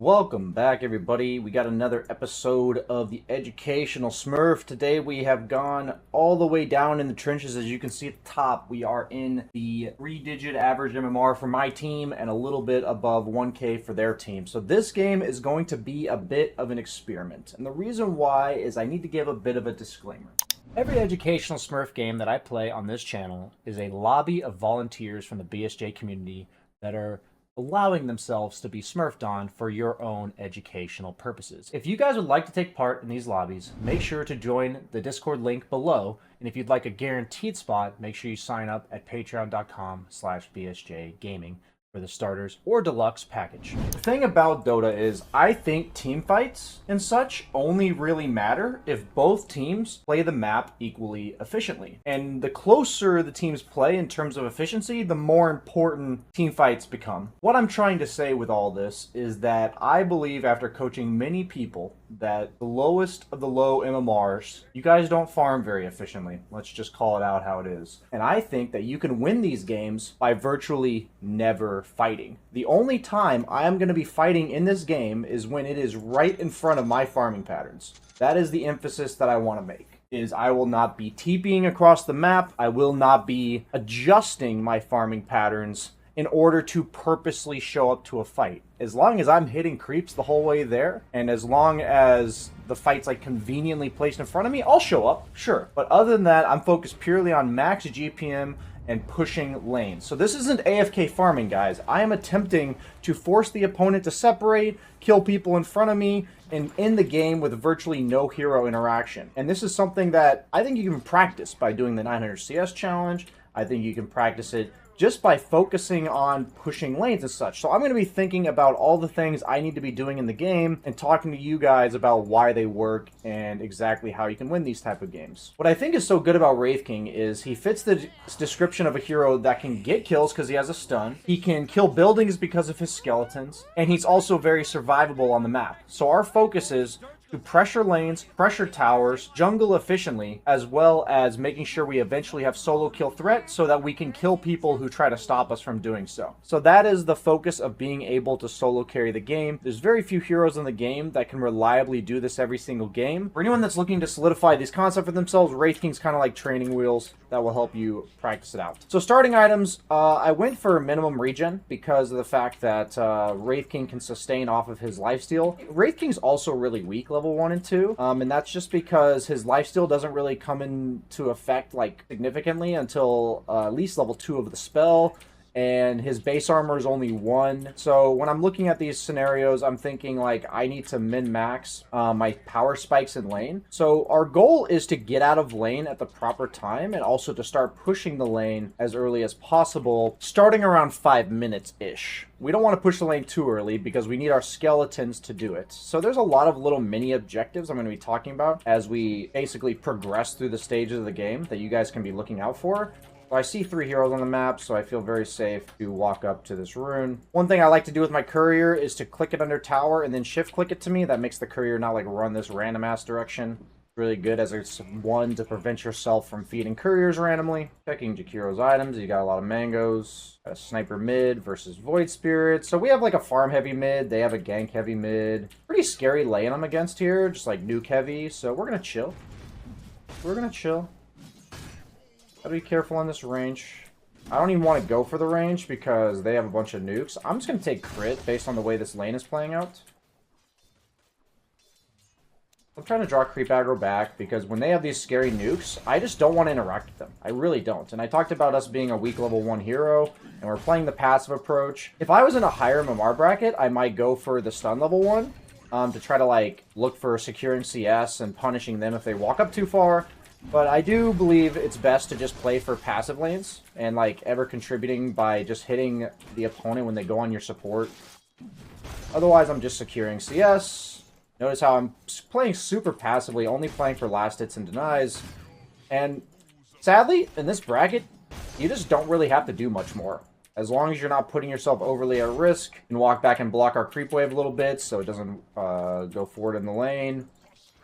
Welcome back, everybody. We got another episode of the Educational Smurf. Today we have gone all the way down in the trenches. As you can see at the top, we are in the 3-digit average MMR for my team and a little bit above 1K for their team. So this game is going to be a bit of an experiment. And the reason why is I need to give a bit of a disclaimer. Every educational Smurf game that I play on this channel is a lobby of volunteers from the BSJ community that are allowing themselves to be smurfed on for your own educational purposes. If you guys would like to take part in these lobbies, make sure to join the Discord link below. And if you'd like a guaranteed spot, make sure you sign up at patreon.com/bsjgaming for the starters or deluxe package. The thing about Dota is I think team fights and such only really matter if both teams play the map equally efficiently. And the closer the teams play in terms of efficiency, the more important team fights become. What I'm trying to say with all this is that I believe, after coaching many people, that the lowest of the low MMRs, you guys don't farm very efficiently. Let's just call it out how it is. And I think that you can win these games by virtually never fighting. The only time I am going to be fighting in this game is when it is right in front of my farming patterns. That is the emphasis that I want to make. Is I will not be TPing across the map. I will not be adjusting my farming patterns in order to purposely show up to a fight. As long as I'm hitting creeps the whole way there, and as long as the fight's like conveniently placed in front of me, I'll show up, sure. But other than that, I'm focused purely on max GPM and pushing lanes. So this isn't AFK farming, guys. I am attempting to force the opponent to separate, kill people in front of me, and end the game with virtually no hero interaction. And this is something that I think you can practice by doing the 900 CS challenge. I think you can practice it just by focusing on pushing lanes and such. So I'm going to be thinking about all the things I need to be doing in the game and talking to you guys about why they work and exactly how you can win these type of games. What I think is so good about Wraith King is he fits the description of a hero that can get kills because he has a stun. He can kill buildings because of his skeletons. And he's also very survivable on the map. So our focus is to pressure lanes, pressure towers, jungle efficiently, as well as making sure we eventually have solo kill threat so that we can kill people who try to stop us from doing so. So that is the focus of being able to solo carry the game. There's very few heroes in the game that can reliably do this every single game. For anyone that's looking to solidify this concept for themselves, Wraith King's kind of like training wheels that will help you practice it out. So starting items, I went for minimum regen because of the fact that Wraith King can sustain off of his lifesteal. Wraith King's also really weak level 1 and 2, and that's just because his lifesteal doesn't really come into effect like significantly until at least level 2 of the spell, and his base armor is only 1. So when I'm looking at these scenarios, I'm thinking like I need to min-max my power spikes in lane. So our goal is to get out of lane at the proper time and also to start pushing the lane as early as possible, starting around 5 minutes-ish. We don't want to push the lane too early because we need our skeletons to do it. So there's a lot of little mini objectives I'm going to be talking about as we basically progress through the stages of the game that you guys can be looking out for. So I see 3 heroes on the map, so I feel very safe to walk up to this rune. One thing I like to do with my courier is to click it under tower and then shift click it to me. That makes the courier not like run this random ass direction. Really good as it's one to prevent yourself from feeding couriers randomly. Checking Jakiro's items, you got a lot of mangoes. Got a sniper mid versus void spirit. So we have like a farm heavy mid, they have a gank heavy mid. Pretty scary lane I'm against here, just like nuke heavy. So we're gonna chill. We're gonna chill. Gotta be careful on this range. I don't even want to go for the range because they have a bunch of nukes. I'm just gonna take crit based on the way this lane is playing out. I'm trying to draw creep aggro back because when they have these scary nukes, I just don't want to interact with them. I really don't. And I talked about us being a weak level 1 hero, and we're playing the passive approach. If I was in a higher MMR bracket, I might go for the stun level 1 to try to like look for securing CS and punishing them if they walk up too far. But I do believe it's best to just play for passive lanes and like ever contributing by just hitting the opponent when they go on your support. Otherwise, I'm just securing CS. Notice how I'm playing super passively, only playing for last hits and denies. And sadly, in this bracket, you just don't really have to do much more. As long as you're not putting yourself overly at risk, you can walk back and block our creep wave a little bit so it doesn't go forward in the lane.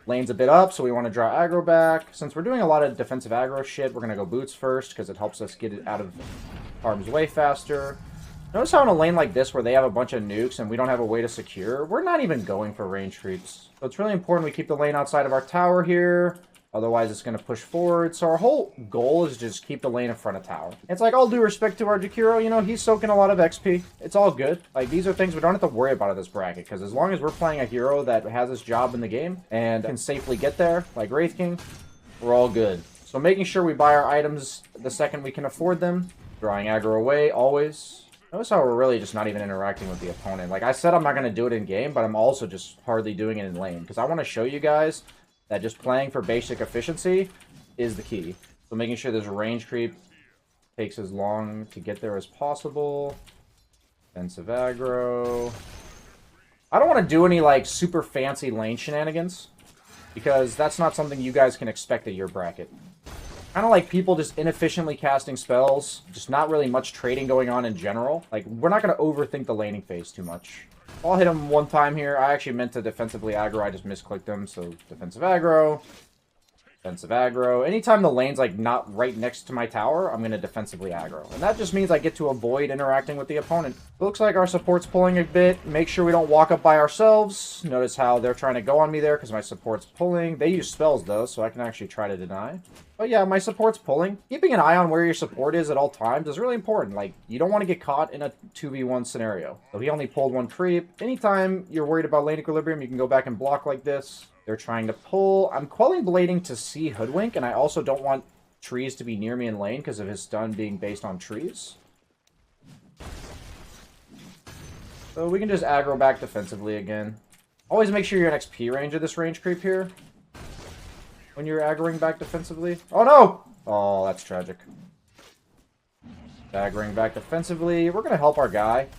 Lane's a bit up, so we want to draw aggro back. Since we're doing a lot of defensive aggro shit, we're going to go boots first because it helps us get it out of harm's way faster. Notice how in a lane like this where they have a bunch of nukes and we don't have a way to secure, we're not even going for range creeps. So it's really important we keep the lane outside of our tower here. Otherwise, it's going to push forward. So our whole goal is just keep the lane in front of tower. It's like, all due respect to our Jakiro, you know, he's soaking a lot of XP. It's all good. Like, these are things we don't have to worry about in this bracket. Because as long as we're playing a hero that has his job in the game and can safely get there, like Wraith King, we're all good. So making sure we buy our items the second we can afford them. Drawing aggro away, always. Notice how we're really just not even interacting with the opponent. Like I said, I'm not going to do it in game, but I'm also just hardly doing it in lane. Because I want to show you guys that just playing for basic efficiency is the key. So making sure there's a range creep takes as long to get there as possible. Defensive aggro. I don't want to do any like super fancy lane shenanigans. Because that's not something you guys can expect at your bracket. Kind of like people just inefficiently casting spells, just not really much trading going on in general. Like, we're not going to overthink the laning phase too much. I'll hit him one time here. I actually meant to defensively aggro. I just misclicked him, so defensive aggro. Defensive aggro. Anytime the lane's, like, not right next to my tower, I'm going to defensively aggro. And that just means I get to avoid interacting with the opponent. It looks like our support's pulling a bit. Make sure we don't walk up by ourselves. Notice how they're trying to go on me there because my support's pulling. They use spells, though, so I can actually try to deny. But yeah, my support's pulling. Keeping an eye on where your support is at all times is really important. Like, you don't want to get caught in a 2v1 scenario. So he only pulled one creep. Anytime you're worried about lane equilibrium, you can go back and block like this. They're trying to pull. I'm quelling blading to see Hoodwink, and I also don't want trees to be near me in lane because of his stun being based on trees. So we can just aggro back defensively again. Always make sure you're in XP range of this range creep here when you're aggroing back defensively. Oh no! Oh, that's tragic. Aggroing back defensively. We're going to help our guy.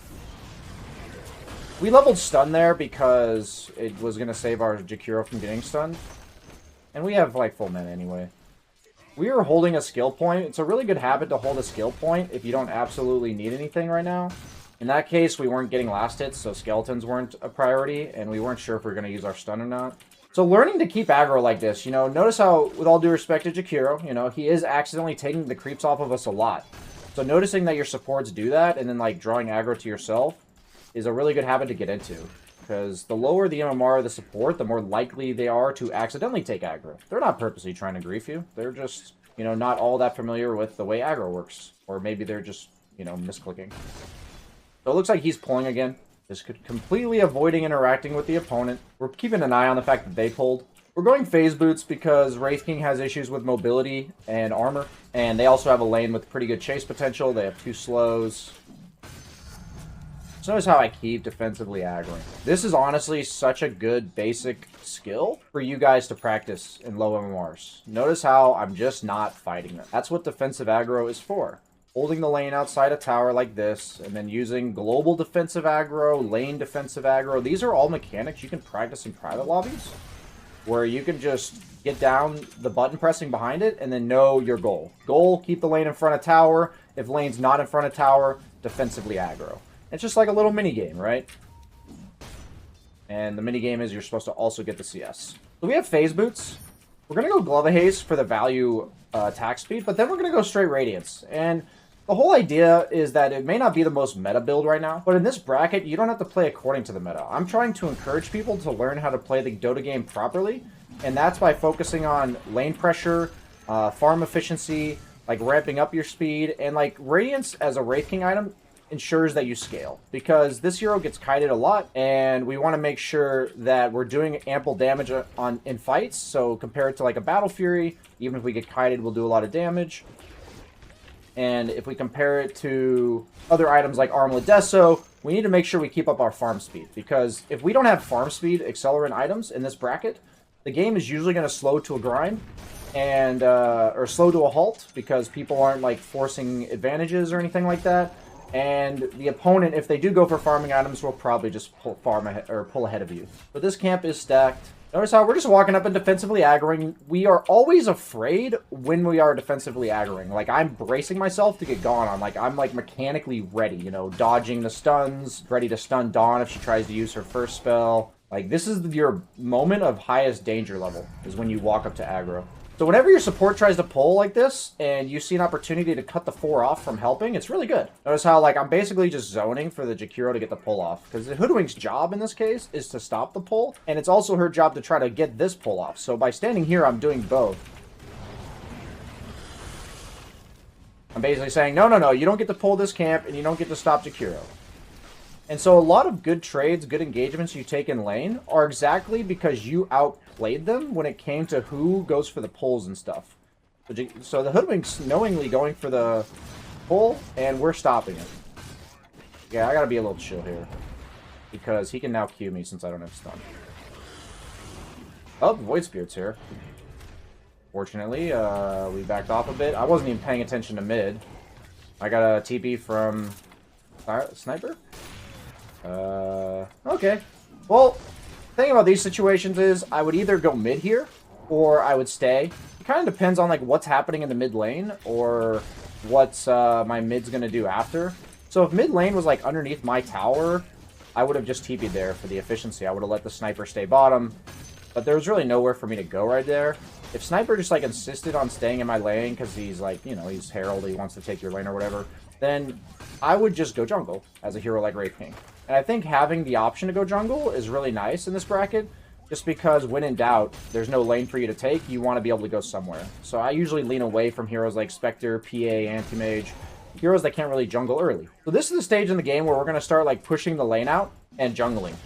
We leveled stun there because it was going to save our Jakiro from getting stunned. And we have, like, full mana anyway. We are holding a skill point. It's a really good habit to hold a skill point if you don't absolutely need anything right now. In that case, we weren't getting last hits, so skeletons weren't a priority, and we weren't sure if we were going to use our stun or not. So learning to keep aggro like this, you know, notice how, with all due respect to Jakiro, you know, he is accidentally taking the creeps off of us a lot. So noticing that your supports do that, and then, like, drawing aggro to yourself, is a really good habit to get into. Because the lower the MMR of the support, the more likely they are to accidentally take aggro. They're not purposely trying to grief you. They're just, you know, not all that familiar with the way aggro works. Or maybe they're just, you know, misclicking. So it looks like he's pulling again. Just completely avoiding interacting with the opponent. We're keeping an eye on the fact that they pulled. We're going phase boots because Wraith King has issues with mobility and armor. And they also have a lane with pretty good chase potential. They have 2 slows. So notice how I keep defensively aggroing. This is honestly such a good basic skill for you guys to practice in low MMRs. Notice how I'm just not fighting them. That's what defensive aggro is for. Holding the lane outside a tower like this, and then using global defensive aggro, lane defensive aggro. These are all mechanics you can practice in private lobbies, where you can just get down the button pressing behind it, and then know your goal. Goal, keep the lane in front of tower. If lane's not in front of tower, defensively aggro. It's just like a little mini game, right? And the mini game is you're supposed to also get the CS. So we have phase boots. We're going to go Glove Haze for the value attack speed, but then we're going to go straight Radiance. And the whole idea is that it may not be the most meta build right now, but in this bracket, you don't have to play according to the meta. I'm trying to encourage people to learn how to play the Dota game properly, and that's by focusing on lane pressure, farm efficiency, like ramping up your speed, and like Radiance as a Wraith King item ensures that you scale, because this hero gets kited a lot, and we want to make sure that we're doing ample damage in fights. So compared to like a Battle Fury, even if we get kited, we'll do a lot of damage. And if we compare it to other items like Armlet Deso, we need to make sure we keep up our farm speed, because if we don't have farm speed accelerant items in this bracket, the game is usually going to slow to a grind, and or slow to a halt, because people aren't like forcing advantages or anything like that. And the opponent, if they do go for farming items, will probably just pull ahead of you. But this camp is stacked. Notice how we're just walking up and defensively aggroing. We are always afraid when we are defensively aggroing. Like, I'm bracing myself to get gone on. Like, I'm like mechanically ready, you know, dodging the stuns, ready to stun Dawn if she tries to use her first spell. Like, this is your moment of highest danger level, is when you walk up to aggro. So whenever your support tries to pull like this, and you see an opportunity to cut the 4 off from helping, it's really good. Notice how, like, I'm basically just zoning for the Jakiro to get the pull off. Because the Hoodwink's job in this case is to stop the pull, and it's also her job to try to get this pull off. So by standing here, I'm doing both. I'm basically saying, no, no, no, you don't get to pull this camp, and you don't get to stop Jakiro. And so a lot of good trades, good engagements you take in lane are exactly because you outplayed them when it came to who goes for the pulls and stuff. So the Hoodwink's knowingly going for the pull, and we're stopping it. Yeah, I gotta be a little chill here. Because he can now Q me since I don't have stun. Oh, Void Spirit's here. Fortunately, we backed off a bit. I wasn't even paying attention to mid. I got a TP from Sniper. Okay. Well, the thing about these situations is I would either go mid here or I would stay. It kind of depends on like what's happening in the mid lane or what's my mid's gonna do after. So if mid lane was like underneath my tower, I would have just TP'd there for the efficiency. I would have let the sniper stay bottom, but there was really nowhere for me to go right there. If sniper just like insisted on staying in my lane because he's like, you know, he's Herald, he wants to take your lane or whatever, then I would just go jungle as a hero like Wraith King. And I think having the option to go jungle is really nice in this bracket, just because when in doubt, there's no lane for you to take, you want to be able to go somewhere. So I usually lean away from heroes like Spectre, PA, Anti-Mage, heroes that can't really jungle early. So this is the stage in the game where we're going to start like pushing the lane out and jungling.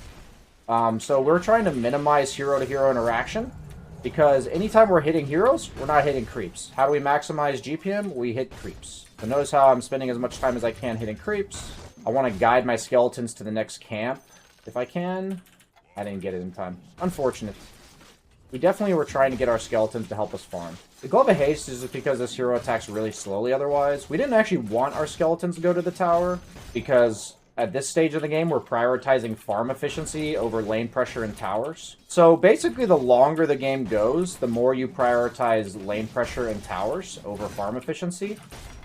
So we're trying to minimize hero-to-hero interaction, because anytime we're hitting heroes, we're not hitting creeps. How do we maximize GPM? We hit creeps. So notice how I'm spending as much time as I can hitting creeps. I want to guide my skeletons to the next camp, if I can. I didn't get it in time. Unfortunate. We definitely were trying to get our skeletons to help us farm. The Glove of Haste is just because this hero attacks really slowly otherwise. We didn't actually want our skeletons to go to the tower, because at this stage of the game, we're prioritizing farm efficiency over lane pressure and towers. So basically, the longer the game goes, the more you prioritize lane pressure and towers over farm efficiency.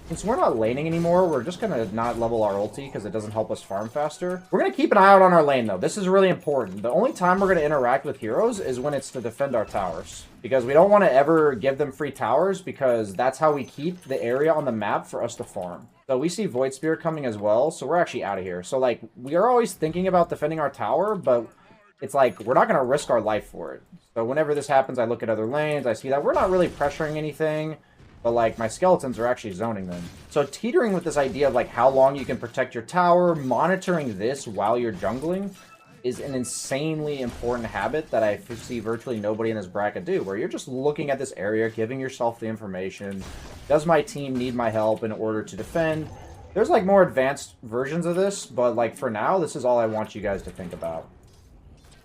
Since we're not laning anymore, we're just going to not level our ulti because it doesn't help us farm faster. We're going to keep an eye out on our lane, though. This is really important. The only time we're going to interact with heroes is when it's to defend our towers. Because we don't want to ever give them free towers, because that's how we keep the area on the map for us to farm. So we see Void Spirit coming as well, so we're actually out of here. So, like, we are always thinking about defending our tower, but it's like, we're not going to risk our life for it. So whenever this happens, I look at other lanes, I see that we're not really pressuring anything. But, like, my skeletons are actually zoning them. So teetering with this idea of, like, how long you can protect your tower, monitoring this while you're jungling is an insanely important habit that I see virtually nobody in this bracket do, where you're just looking at this area, giving yourself the information. Does my team need my help in order to defend? There's, like, more advanced versions of this, but, like, for now, this is all I want you guys to think about.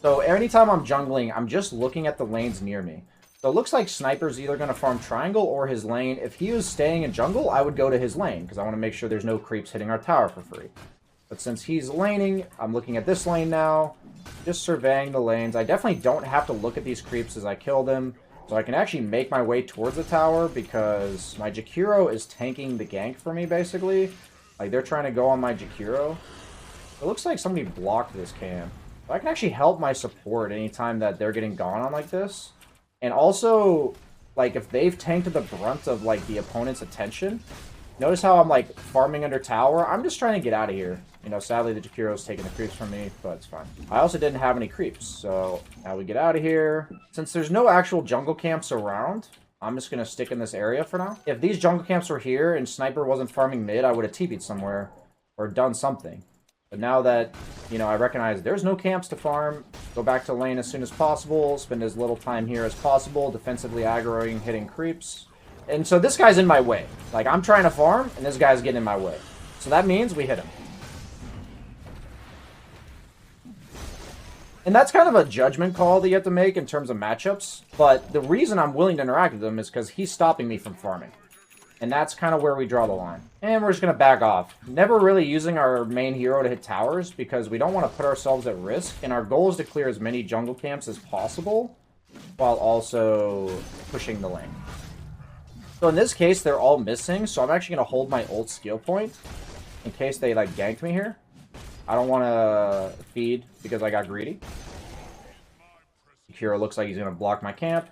So anytime I'm jungling, I'm just looking at the lanes near me. So it looks like Sniper's either going to farm triangle or his lane. If he was staying in jungle, I would go to his lane, because I want to make sure there's no creeps hitting our tower for free. But since he's laning, I'm looking at this lane now, just surveying the lanes. I definitely don't have to look at these creeps as I kill them, so I can actually make my way towards the tower, because my Jakiro is tanking the gank for me, basically. Like, they're trying to go on my Jakiro. It looks like somebody blocked this camp. So I can actually help my support anytime that they're getting gone on like this. And also, like, if they've tanked the brunt of, like, the opponent's attention, notice how I'm, like, farming under tower? I'm just trying to get out of here. You know, sadly, the Jakiro's taking the creeps from me, but it's fine. I also didn't have any creeps, so now we get out of here. Since there's no actual jungle camps around, I'm just going to stick in this area for now. If these jungle camps were here and Sniper wasn't farming mid, I would have TP'd somewhere or done something. But now that, you know, I recognize there's no camps to farm, go back to lane as soon as possible, spend as little time here as possible, defensively aggroing, hitting creeps. And so this guy's in my way. Like, I'm trying to farm, and this guy's getting in my way. So that means we hit him. And that's kind of a judgment call that you have to make in terms of matchups. But the reason I'm willing to interact with him is because he's stopping me from farming. And that's kind of where we draw the line. And we're just going to back off. Never really using our main hero to hit towers, because we don't want to put ourselves at risk. And our goal is to clear as many jungle camps as possible, while also pushing the lane. So in this case, they're all missing, so I'm actually going to hold my ult skill point in case they, like, gank me here. I don't want to feed because I got greedy. Kira looks like he's going to block my camp.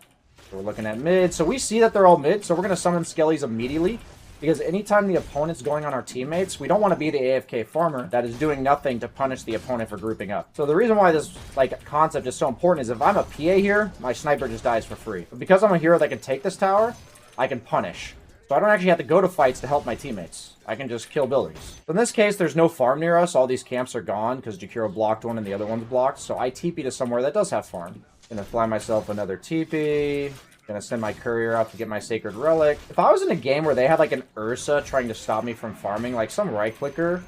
We're looking at mid. So we see that they're all mid, so we're going to summon Skellies immediately. Because anytime the opponent's going on our teammates, we don't want to be the AFK farmer that is doing nothing to punish the opponent for grouping up. So the reason why this concept is so important is if I'm a PA here, my sniper just dies for free. But because I'm a hero that can take this tower, I can punish. So I don't actually have to go to fights to help my teammates. I can just kill buildings. So in this case, there's no farm near us. All these camps are gone because Jakiro blocked one and the other one's blocked. So I TP to somewhere that does have farm. Gonna fly myself another TP. Gonna send my courier out to get my sacred relic. If I was in a game where they had like an Ursa trying to stop me from farming, like some right clicker,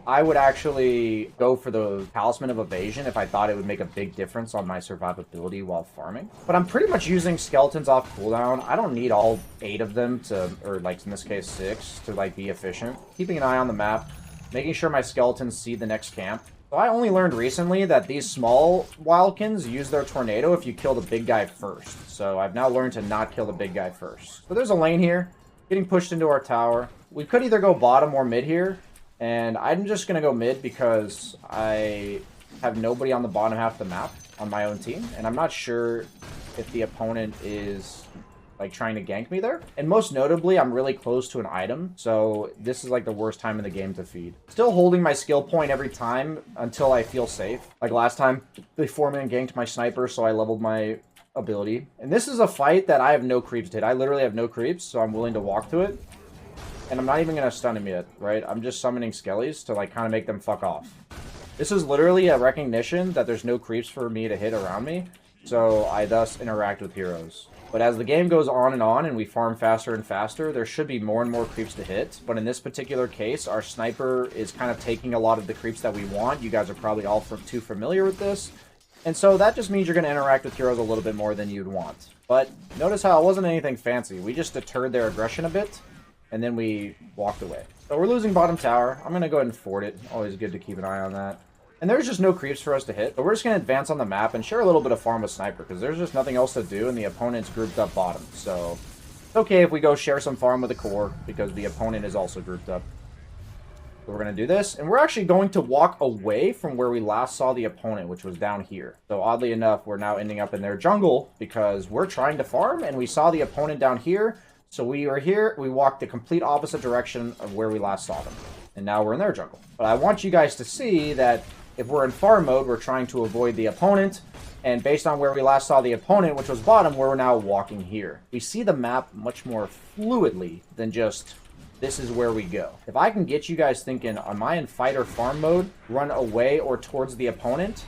I would actually go for the Talisman of Evasion if I thought it would make a big difference on my survivability while farming. But I'm pretty much using skeletons off cooldown. I don't need all 8 of them to, or like in this case 6, to like be efficient. Keeping an eye on the map, making sure my skeletons see the next camp. So I only learned recently that these small wildkins use their tornado if you kill the big guy first. So I've now learned to not kill the big guy first. So there's a lane here, getting pushed into our tower. We could either go bottom or mid here, and I'm just going to go mid because I have nobody on the bottom half of the map on my own team, and I'm not sure if the opponent is like trying to gank me there. And most notably, I'm really close to an item, so this is like the worst time in the game to feed. Still holding my skill point every time until I feel safe. Like last time, they 4-man ganked my sniper, so I leveled my ability. And this is a fight that I have no creeps to hit. I literally have no creeps, so I'm willing to walk to it. And I'm not even going to stun him yet, right? I'm just summoning Skellies to like kind of make them fuck off. This is literally a recognition that there's no creeps for me to hit around me, so I thus interact with heroes. But as the game goes on and we farm faster and faster, there should be more and more creeps to hit. But in this particular case, our sniper is kind of taking a lot of the creeps that we want. You guys are probably all too familiar with this. And so that just means you're going to interact with heroes a little bit more than you'd want. But notice how it wasn't anything fancy. We just deterred their aggression a bit, and then we walked away. So we're losing bottom tower. I'm going to go ahead and fort it. Always good to keep an eye on that. And there's just no creeps for us to hit. But we're just going to advance on the map and share a little bit of farm with sniper, because there's just nothing else to do, and the opponent's grouped up bottom. So it's okay if we go share some farm with the core, because the opponent is also grouped up. So we're going to do this, and we're actually going to walk away from where we last saw the opponent, which was down here. So oddly enough, we're now ending up in their jungle, because we're trying to farm, and we saw the opponent down here. So we are here, we walked the complete opposite direction of where we last saw them. And now we're in their jungle. But I want you guys to see that if we're in farm mode, we're trying to avoid the opponent. And based on where we last saw the opponent, which was bottom, we're now walking here. We see the map much more fluidly than just, this is where we go. If I can get you guys thinking, am I in fight or farm mode, run away or towards the opponent,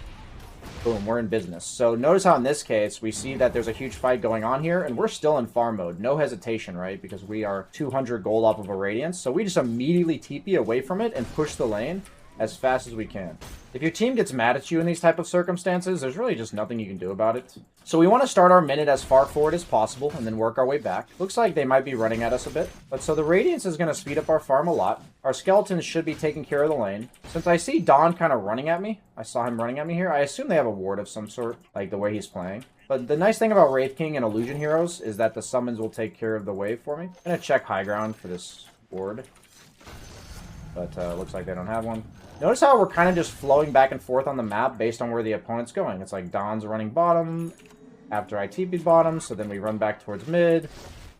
boom, we're in business. So notice how in this case, we see that there's a huge fight going on here, and we're still in farm mode. No hesitation, right? Because we are 200 gold off of a Radiance. So we just immediately TP away from it and push the lane as fast as we can. If your team gets mad at you in these type of circumstances, there's really just nothing you can do about it. So we want to start our minute as far forward as possible and then work our way back. Looks like they might be running at us a bit. But so the Radiance is going to speed up our farm a lot. Our Skeletons should be taking care of the lane. Since I see Don kind of running at me, I saw him running at me here, I assume they have a ward of some sort, like the way he's playing. But the nice thing about Wraith King and Illusion Heroes is that the summons will take care of the wave for me. I'm going to check high ground for this ward. But looks like they don't have one. Notice how we're kind of just flowing back and forth on the map based on where the opponent's going. It's like Don's running bottom after I TP'd bottom, so then we run back towards mid.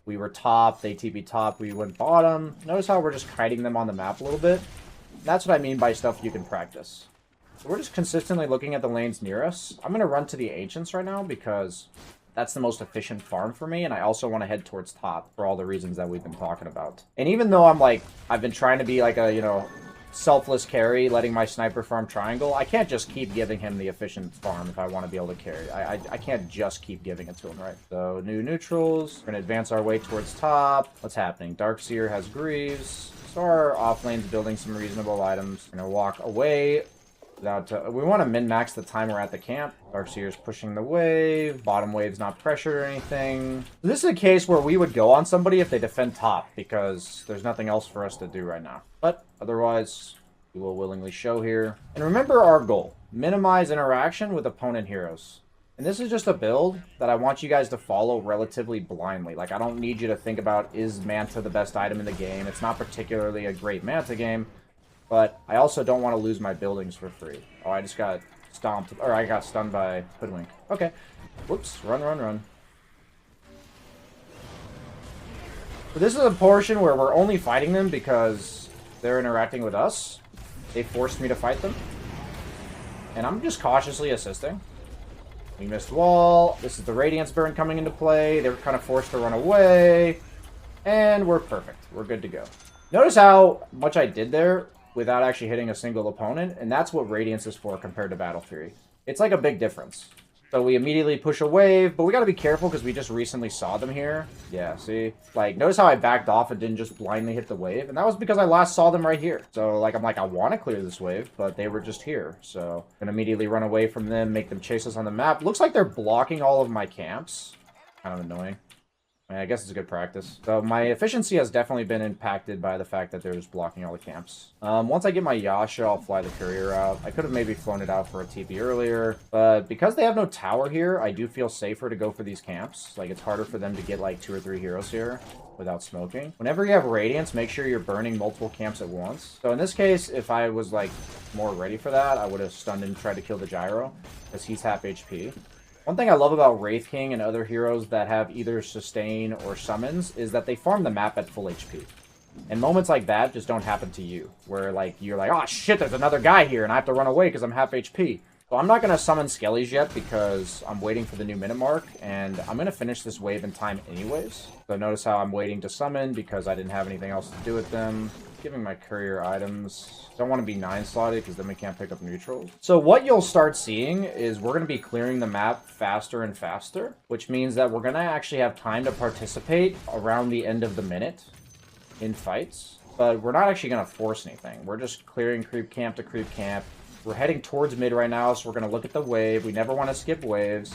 We were top, they TP'd top, we went bottom. Notice how we're just kiting them on the map a little bit. That's what I mean by stuff you can practice. So we're just consistently looking at the lanes near us. I'm going to run to the Ancients right now because that's the most efficient farm for me, and I also want to head towards top for all the reasons that we've been talking about. And even though I've been trying to be like a, selfless carry, letting my sniper farm triangle, I can't just keep giving him the efficient farm if I want to be able to carry. I can't just keep giving it to him, right? So, new neutrals. We're going to advance our way towards top. What's happening? Darkseer has Greaves. So our off lane's building some reasonable items. We're going to walk away. We want to min-max the time we're at the camp. Darkseer's pushing the wave. Bottom wave's not pressured or anything. This is a case where we would go on somebody if they defend top, because there's nothing else for us to do right now. But otherwise, we will willingly show here. And remember our goal. Minimize interaction with opponent heroes. And this is just a build that I want you guys to follow relatively blindly. Like, I don't need you to think about, is Manta the best item in the game? It's not particularly a great Manta game. But I also don't want to lose my buildings for free. Oh, I just got stomped. Or I got stunned by Hoodwink. Okay. Whoops. Run, run, run. So this is a portion where we're only fighting them because they're interacting with us. They forced me to fight them. And I'm just cautiously assisting. We missed wall. This is the Radiance burn coming into play. They were kind of forced to run away. And we're perfect. We're good to go. Notice how much I did there without actually hitting a single opponent. And that's what Radiance is for compared to Battle Fury. It's like a big difference. So we immediately push a wave, but we gotta be careful because we just recently saw them here. Yeah, see? Like, notice how I backed off and didn't just blindly hit the wave? And that was because I last saw them right here. So, like, I'm like, I want to clear this wave, but they were just here. So, I'm gonna immediately run away from them, make them chase us on the map. Looks like they're blocking all of my camps. Kind of annoying. I guess it's a good practice. So my efficiency has definitely been impacted by the fact that they're just blocking all the camps. Once I get my Yasha, I'll fly the courier out. I could have maybe flown it out for a TP earlier, but because they have no tower here, I do feel safer to go for these camps. Like, it's harder for them to get like 2 or 3 heroes here without smoking. Whenever you have Radiance, make sure you're burning multiple camps at once. So in this case, if I was like more ready for that, I would have stunned and tried to kill the Gyro because he's half HP. One thing I love about Wraith King and other heroes that have either sustain or summons is that they farm the map at full HP. And moments like that just don't happen to you, where like you're like, oh shit, there's another guy here and I have to run away because I'm half HP. So I'm not going to summon Skellies yet because I'm waiting for the new minute mark, and I'm going to finish this wave in time anyways. So notice how I'm waiting to summon because I didn't have anything else to do with them. Giving my courier items. Don't want to be 9-slotted because then we can't pick up neutrals. So what you'll start seeing is we're going to be clearing the map faster and faster, which means that we're going to actually have time to participate around the end of the minute in fights. But we're not actually going to force anything. We're just clearing creep camp to creep camp. We're heading towards mid right now, so we're going to look at the wave. We never want to skip waves.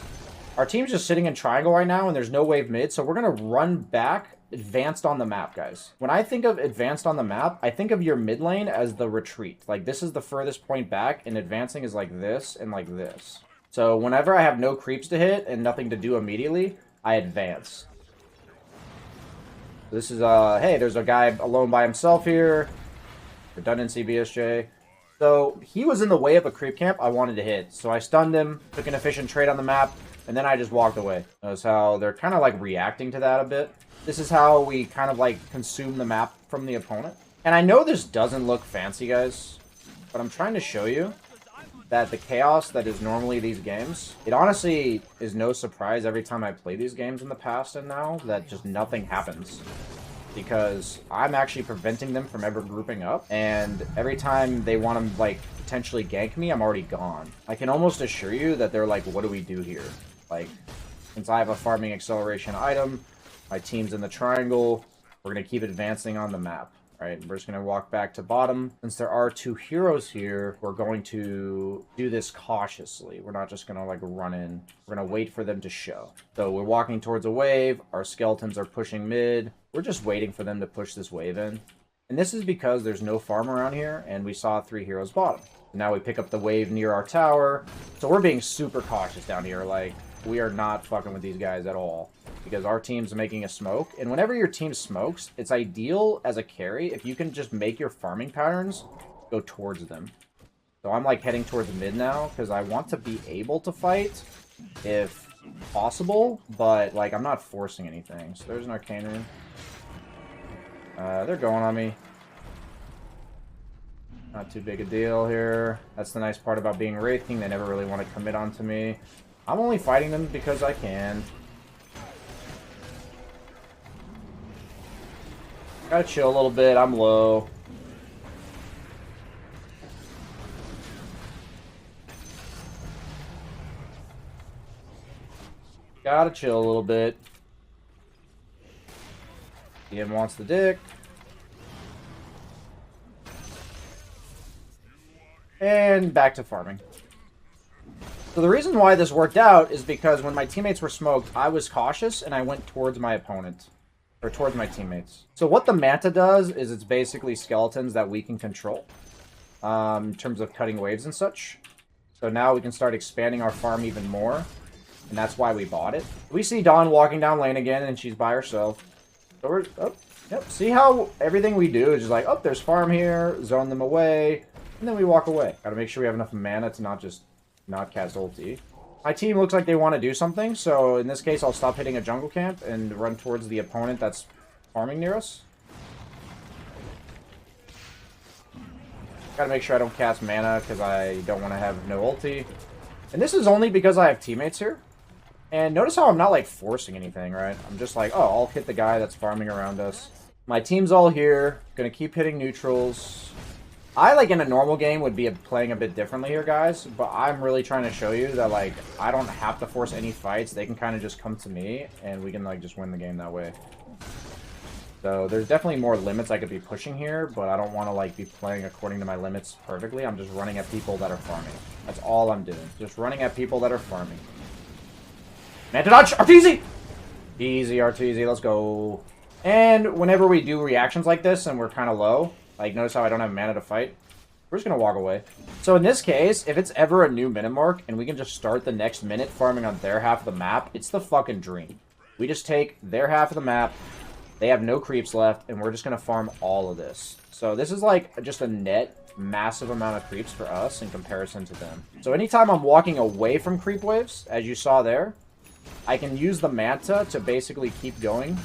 Our team's just sitting in triangle right now, and there's no wave mid, so we're going to run back advanced on the map, guys. When I think of advanced on the map, I think of your mid lane as the retreat. Like, this is the furthest point back, and advancing is like this and like this. So whenever I have no creeps to hit and nothing to do immediately, I advance. This is, hey, there's a guy alone by himself here. Redundancy, BSJ. So he was in the way of a creep camp I wanted to hit. So I stunned him, took an efficient trade on the map, and then I just walked away. Notice how they're kind of like reacting to that a bit. This is how we kind of like consume the map from the opponent. And I know this doesn't look fancy, guys, but I'm trying to show you that the chaos that is normally these games, it honestly is no surprise every time I play these games in the past and now that just nothing happens. Because I'm actually preventing them from ever grouping up, and every time they want to like potentially gank me, I'm already gone. I can almost assure you that they're like, what do we do here? Like, since I have a farming acceleration item, my team's in the triangle, we're going to keep advancing on the map. Right, we're just going to walk back to bottom. Since there are 2 heroes here, we're going to do this cautiously. We're not just going to like run in. We're going to wait for them to show. So we're walking towards a wave. Our skeletons are pushing mid. We're just waiting for them to push this wave in. And this is because there's no farm around here, and we saw 3 heroes bottom. Now we pick up the wave near our tower. So we're being super cautious down here. Like, we are not fucking with these guys at all, because our team's making a smoke. And whenever your team smokes, it's ideal as a carry if you can just make your farming patterns go towards them. So I'm like heading towards mid now because I want to be able to fight if possible, but like I'm not forcing anything. So there's an arcane rune. They're going on me. Not too big a deal here. That's the nice part about being Wraith King. They never really want to commit onto me. I'm only fighting them because I can. Gotta chill a little bit. I'm low. Gotta chill a little bit. DM wants the dick. And back to farming. So the reason why this worked out is because when my teammates were smoked, I was cautious and I went towards my opponent. Or towards my teammates. So what the Manta does is it's basically skeletons that we can control. In terms of cutting waves and such. So now we can start expanding our farm even more. And that's why we bought it. We see Dawn walking down lane again and she's by herself. So we're, oh, yep. See how everything we do is just like, oh, there's farm here, zone them away, and then we walk away. Gotta make sure we have enough mana to not just not cast ulti. My team looks like they want to do something, so in this case I'll stop hitting a jungle camp and run towards the opponent that's farming near us. Gotta make sure I don't cast mana because I don't want to have no ulti. And this is only because I have teammates here. And notice how I'm not, like, forcing anything, right? I'm just like, oh, I'll hit the guy that's farming around us. My team's all here. Gonna keep hitting neutrals. I, like, in a normal game would be playing a bit differently here, guys. But I'm really trying to show you that, like, I don't have to force any fights. They can kind of just come to me, and we can, like, just win the game that way. So there's definitely more limits I could be pushing here, but I don't want to, like, be playing according to my limits perfectly. I'm just running at people that are farming. That's all I'm doing. Just running at people that are farming. Manta dodge! Arteezy! Easy, Arteezy. Let's go. And whenever we do reactions like this and we're kind of low, like, notice how I don't have mana to fight? We're just going to walk away. So in this case, if it's ever a new minute mark and we can just start the next minute farming on their half of the map, it's the fucking dream. We just take their half of the map. They have no creeps left, and we're just going to farm all of this. So this is like just a net massive amount of creeps for us in comparison to them. So anytime I'm walking away from creep waves, as you saw there, I can use the Manta to basically keep going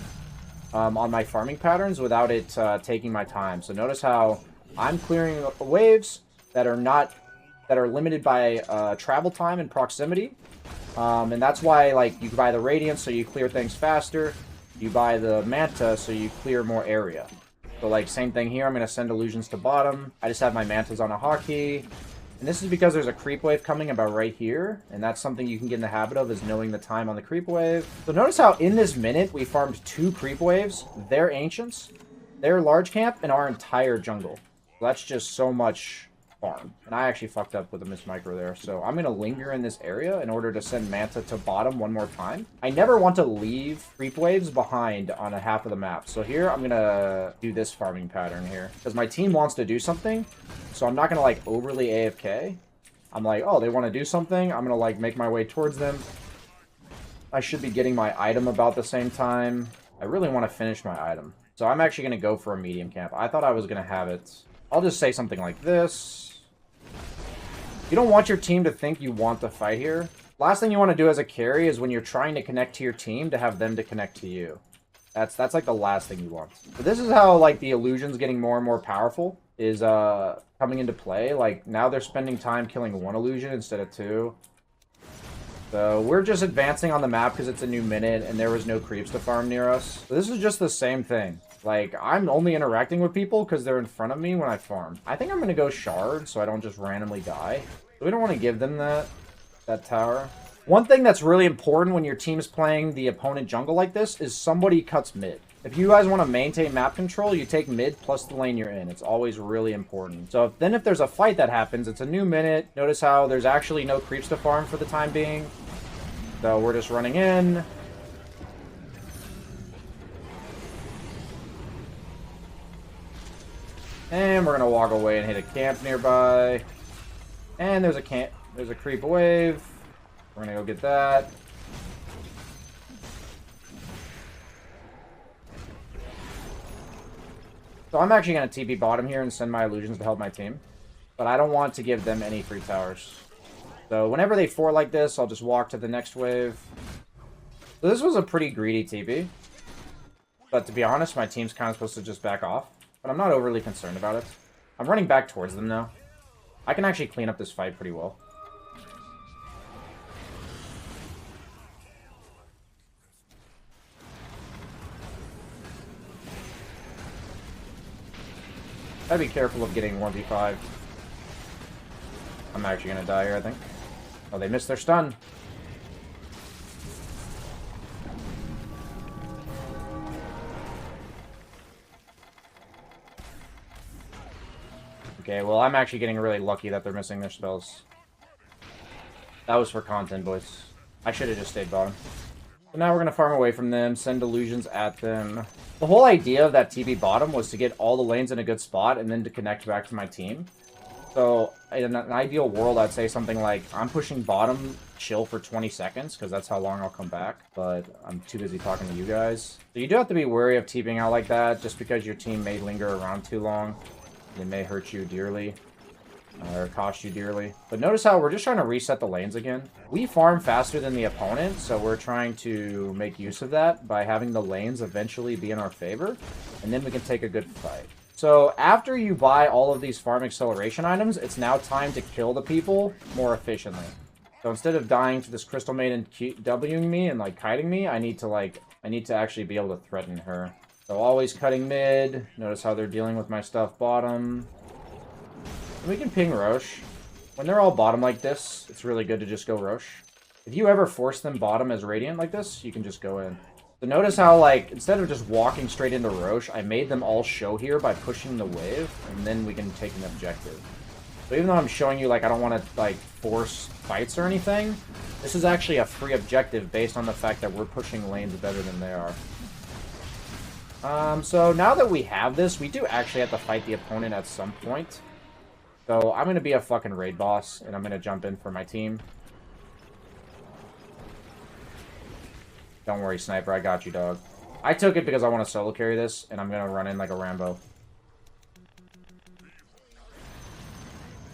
on my farming patterns without it taking my time. So notice how I'm clearing waves that are limited by travel time and proximity. And that's why, like, you buy the Radiance so you clear things faster. You buy the Manta so you clear more area. So, like, same thing here. I'm going to send illusions to bottom. I just have my Mantas on a hotkey. And this is because there's a creep wave coming about right here. And that's something you can get in the habit of, is knowing the time on the creep wave. So notice how in this minute we farmed 2 creep waves, their Ancients, their large camp, and our entire jungle. So that's just so much farm. And I actually fucked up with a miss micro there. So I'm going to linger in this area in order to send Manta to bottom one more time. I never want to leave creep waves behind on a half of the map. So here I'm going to do this farming pattern here. Because my team wants to do something. So I'm not going to, like, overly AFK. I'm like, oh, they want to do something. I'm going to, like, make my way towards them. I should be getting my item about the same time. I really want to finish my item. So I'm actually going to go for a medium camp. I thought I was going to have it. I'll just say something like this. You don't want your team to think you want to fight here. Last thing you want to do as a carry is when you're trying to connect to your team to have them to connect to you. That's like the last thing you want. But this is how, like, the illusion's getting more and more powerful, is coming into play. Like, now they're spending time killing 1 illusion instead of 2. So we're just advancing on the map because it's a new minute and there was no creeps to farm near us. So this is just the same thing. Like, I'm only interacting with people because they're in front of me when I farm. I think I'm going to go Shard so I don't just randomly die. So we don't want to give them that tower. One thing that's really important when your team is playing the opponent jungle like this is somebody cuts mid. If you guys want to maintain map control, you take mid plus the lane you're in. It's always really important. So then if there's a fight that happens, it's a new minute. Notice how there's actually no creeps to farm for the time being. So we're just running in. And we're going to walk away and hit a camp nearby. And there's a creep wave. We're going to go get that. So I'm actually going to TP bottom here and send my illusions to help my team. But I don't want to give them any free towers. So whenever they fort like this, I'll just walk to the next wave. So this was a pretty greedy TP. But to be honest, my team's kind of supposed to just back off. But I'm not overly concerned about it. I'm running back towards them now. I can actually clean up this fight pretty well. I'd be careful of getting 1v5. I'm actually gonna die here, I think. Oh, they missed their stun. Okay, well, I'm actually getting really lucky that they're missing their spells. That was for content, boys. I should have just stayed bottom. So now we're going to farm away from them, send illusions at them. The whole idea of that TP bottom was to get all the lanes in a good spot and then to connect back to my team. So in an ideal world, I'd say something like, I'm pushing bottom, chill for 20 seconds, because that's how long I'll come back. But I'm too busy talking to you guys. So you do have to be wary of TPing out like that, just because your team may linger around too long. It may hurt you dearly. Or cost you dearly. But notice how we're just trying to reset the lanes again. We farm faster than the opponent, so we're trying to make use of that by having the lanes eventually be in our favor, and then we can take a good fight. So after you buy all of these farm acceleration items, it's now time to kill the people more efficiently. So instead of dying to this Crystal Maiden Wing me and like kiting me, I need to actually be able to threaten her. So always cutting mid. Notice how they're dealing with my stuff bottom. We can ping Roche. When they're all bottom like this, it's really good to just go Roche. If you ever force them bottom as Radiant like this, you can just go in. So notice how, like, instead of just walking straight into Roche, I made them all show here by pushing the wave, and then we can take an objective. So even though I'm showing you, like, I don't want to, like, force fights or anything, this is actually a free objective based on the fact that we're pushing lanes better than they are. So now that we have this, we do actually have to fight the opponent at some point. So I'm going to be a fucking raid boss, and I'm going to jump in for my team. Don't worry, Sniper, I got you, dog. I took it because I want to solo carry this, and I'm going to run in like a Rambo.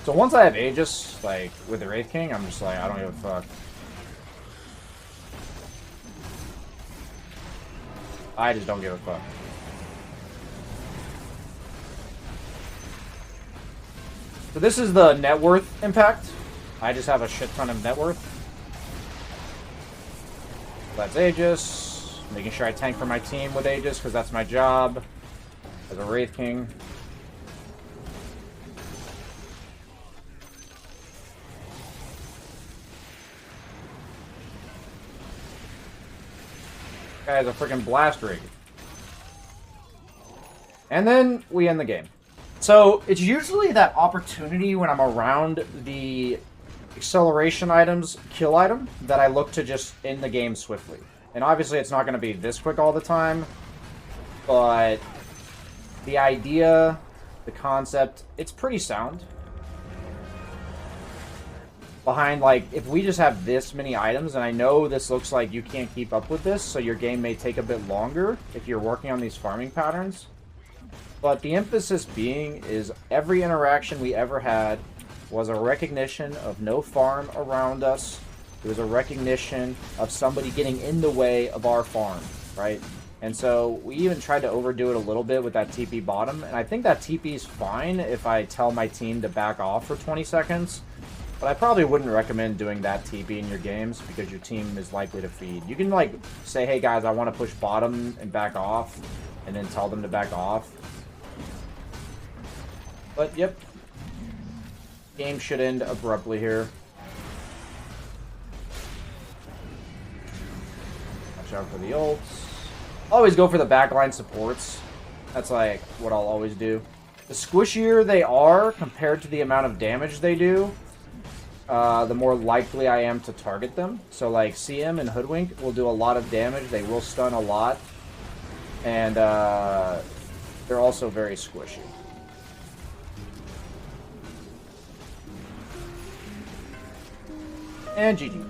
So once I have Aegis, like, with the Wraith King, I'm just like, I don't give a fuck. I just don't give a fuck. So this is the net worth impact. I just have a shit ton of net worth. That's Aegis. Making sure I tank for my team with Aegis, because that's my job as a Wraith King. Guy has a freaking blast rig. And then we end the game. So it's usually that opportunity when I'm around the acceleration items, kill item, that I look to just end the game swiftly. And obviously it's not going to be this quick all the time, but the idea, the concept, it's pretty sound. Behind, like, if we just have this many items, and I know this looks like you can't keep up with this, so your game may take a bit longer if you're working on these farming patterns. But the emphasis being is every interaction we ever had was a recognition of no farm around us. It was a recognition of somebody getting in the way of our farm, right? And so we even tried to overdo it a little bit with that TP bottom, and I think that TP is fine if I tell my team to back off for 20 seconds. But I probably wouldn't recommend doing that TP in your games because your team is likely to feed. You can, like, say, hey guys, I want to push bottom and back off, and then tell them to back off. But, yep. Game should end abruptly here. Watch out for the ults. Always go for the backline supports. That's, like, what I'll always do. The squishier they are compared to the amount of damage they do, the more likely I am to target them. So, like, CM and Hoodwink will do a lot of damage. They will stun a lot. And, they're also very squishy. And GG.